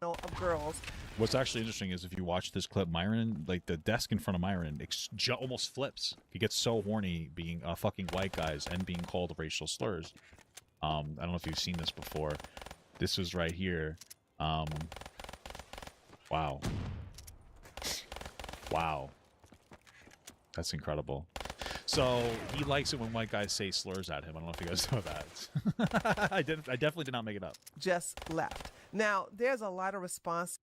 of girls. What's actually interesting is if you watch this clip, Myron, like the desk in front of Myron, almost flips. He gets so horny being fucking white guys and being called racial slurs. I don't know if you've seen this before. This was right here. Wow. Wow. That's incredible. So he likes it when white guys say slurs at him. I don't know if you guys know that. I definitely did not make it up. Just left. Now, there's a lot of responses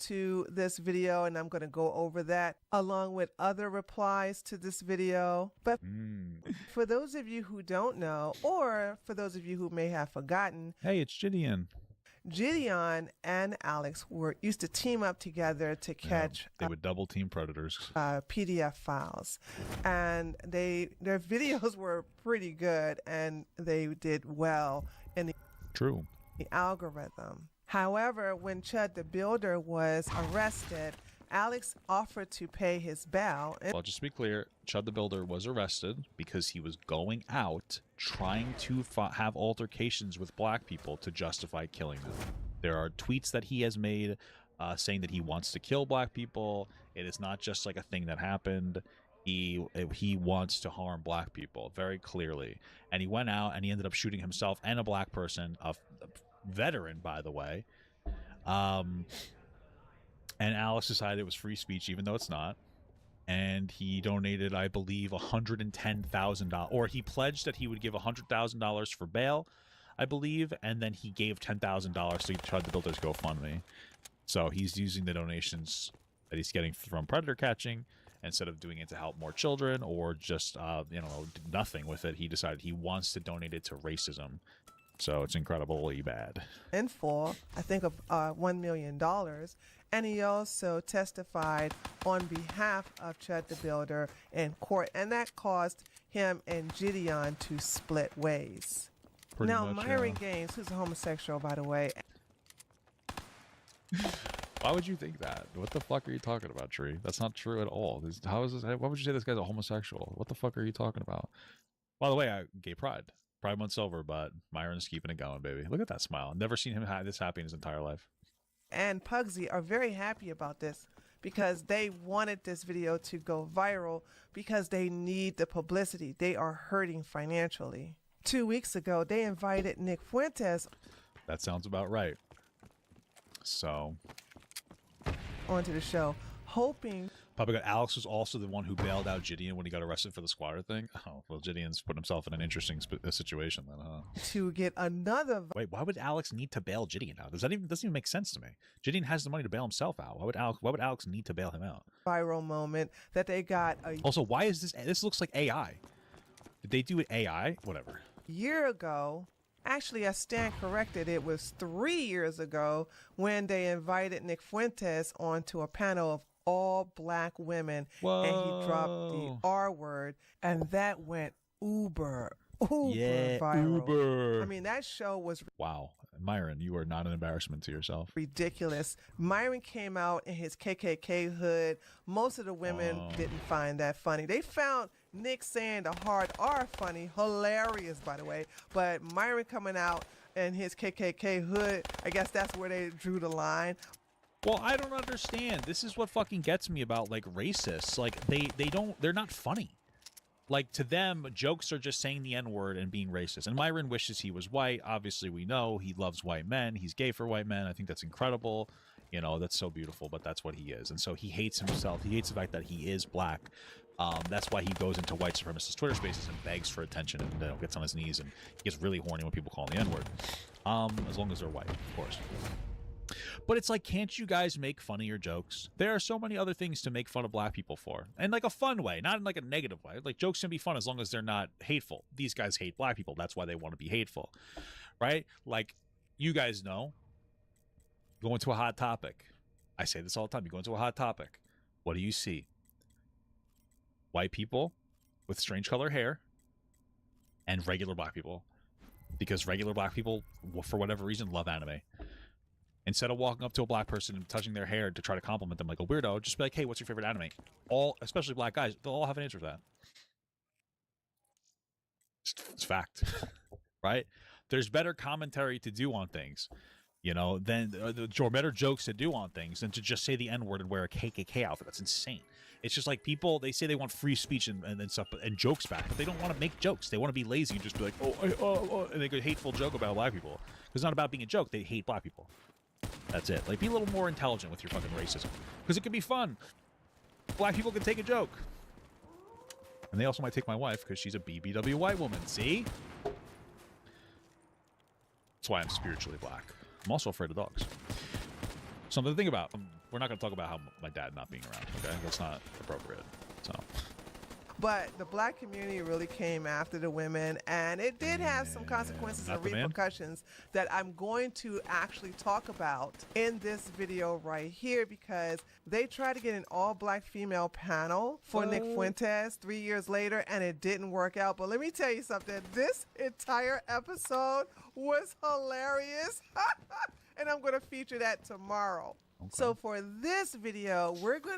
to this video, and I'm going to go over that along with other replies to this video. But for those of you who don't know, or for those of you who may have forgotten, hey, it's Gideon. Gideon and Alex used to team up together to catch. They would double team predators. PDF files, and their videos were pretty good, and they did well in the algorithm. However, when Chud the Builder was arrested, Alex offered to pay his bail. Well, just to be clear, Chud the Builder was arrested because he was going out trying to have altercations with black people to justify killing them. There are tweets that he has made saying that he wants to kill black people. It is not just like a thing that happened. He wants to harm black people very clearly. And he went out and he ended up shooting himself and a black person, a veteran, by the way. And Alex decided it was free speech, even though it's not. And he donated, I believe, $110,000. Or he pledged that he would give $100,000 for bail, I believe. And then he gave $10,000 to Chud the Builder's GoFundMe. So he's using the donations that he's getting from predator catching instead of doing it to help more children or just, nothing with it. He decided he wants to donate it to racism. So it's incredibly bad. In full, I think of $1 million. And he also testified on behalf of Chud the Builder in court. And that caused him and Gideon to split ways. Pretty now, much, Myron Gaines, who's a homosexual, by the way. Why would you think that? What the fuck are you talking about, Tree? That's not true at all. How is this? Why would you say this guy's a homosexual? What the fuck are you talking about? By the way, gay pride. Pride month's over, but Myron's keeping it going, baby. Look at that smile. I've never seen him this happy in his entire life. And Pugsy are very happy about this because they wanted this video to go viral because they need the publicity. They are hurting financially. 2 weeks ago, they invited Nick Fuentes. That sounds about right. So, onto the show, hoping. Probably got Alex was also the one who bailed out Gideon when he got arrested for the squatter thing. Oh, well, Gideon's put himself in an interesting situation then, huh? To get another. Wait, why would Alex need to bail Gideon out? Doesn't even make sense to me. Gideon has the money to bail himself out. Why would Alex need to bail him out? Viral moment that they got Also, why is this? This looks like AI. Did they do it AI? Whatever. Year ago. Actually, I stand corrected. It was 3 years ago when they invited Nick Fuentes onto a panel of all black women. Whoa. And he dropped the R word, and that went uber viral. Uber. I mean, that show was wow. Myron, you are not an embarrassment to yourself. Ridiculous. Myron came out in his KKK hood. Most of the women didn't find that funny. They found Nick saying the hard R funny, hilarious, by the way. But Myron coming out in his KKK hood, I guess that's where they drew the line. Well, I don't understand. This is what fucking gets me about like racists. Like they're not funny. Like to them, jokes are just saying the N-word and being racist. And Myron wishes he was white. Obviously, we know he loves white men. He's gay for white men. I think that's incredible. You know, that's so beautiful, but that's what he is. And so he hates himself. He hates the fact that he is black. That's why he goes into white supremacist Twitter spaces and begs for attention and gets on his knees and he gets really horny when people call him the N-word. As long as they're white, of course. But it's like, can't you guys make funnier jokes? There are so many other things to make fun of black people for. And like a fun way, not in like a negative way. Like jokes can be fun as long as they're not hateful. These guys hate black people. That's why they want to be hateful. Right? Like, you guys know, go into a hot topic. I say this all the time. You go into a hot topic. What do you see? White people with strange color hair and regular black people. Because regular black people, for whatever reason, love anime. Instead of walking up to a black person and touching their hair to try to compliment them like a weirdo, just be like, hey, what's your favorite anime? All, especially black guys, they'll all have an answer for that. It's fact, right? There's better commentary to do on things. You know, then there are better jokes to do on things than to just say the N-word and wear a KKK outfit. That's insane. It's just like people, they say they want free speech and stuff and jokes back, but they don't want to make jokes. They want to be lazy and just be like, and they go hateful joke about black people. It's not about being a joke. They hate black people. That's it. Like, be a little more intelligent with your fucking racism, because it can be fun. Black people can take a joke. And they also might take my wife because she's a BBW white woman. See? That's why I'm spiritually black. I'm also afraid of dogs. Something to think about. We're not going to talk about how my dad not being around, okay? That's not appropriate. So, but the black community really came after the women, and it did have some consequences and repercussions that I'm going to actually talk about in this video right here, because they tried to get an all-black female panel for Nick Fuentes 3 years later, and it didn't work out. But let me tell you something. This entire episode was hilarious, and I'm going to feature that tomorrow. Okay. So for this video, we're going to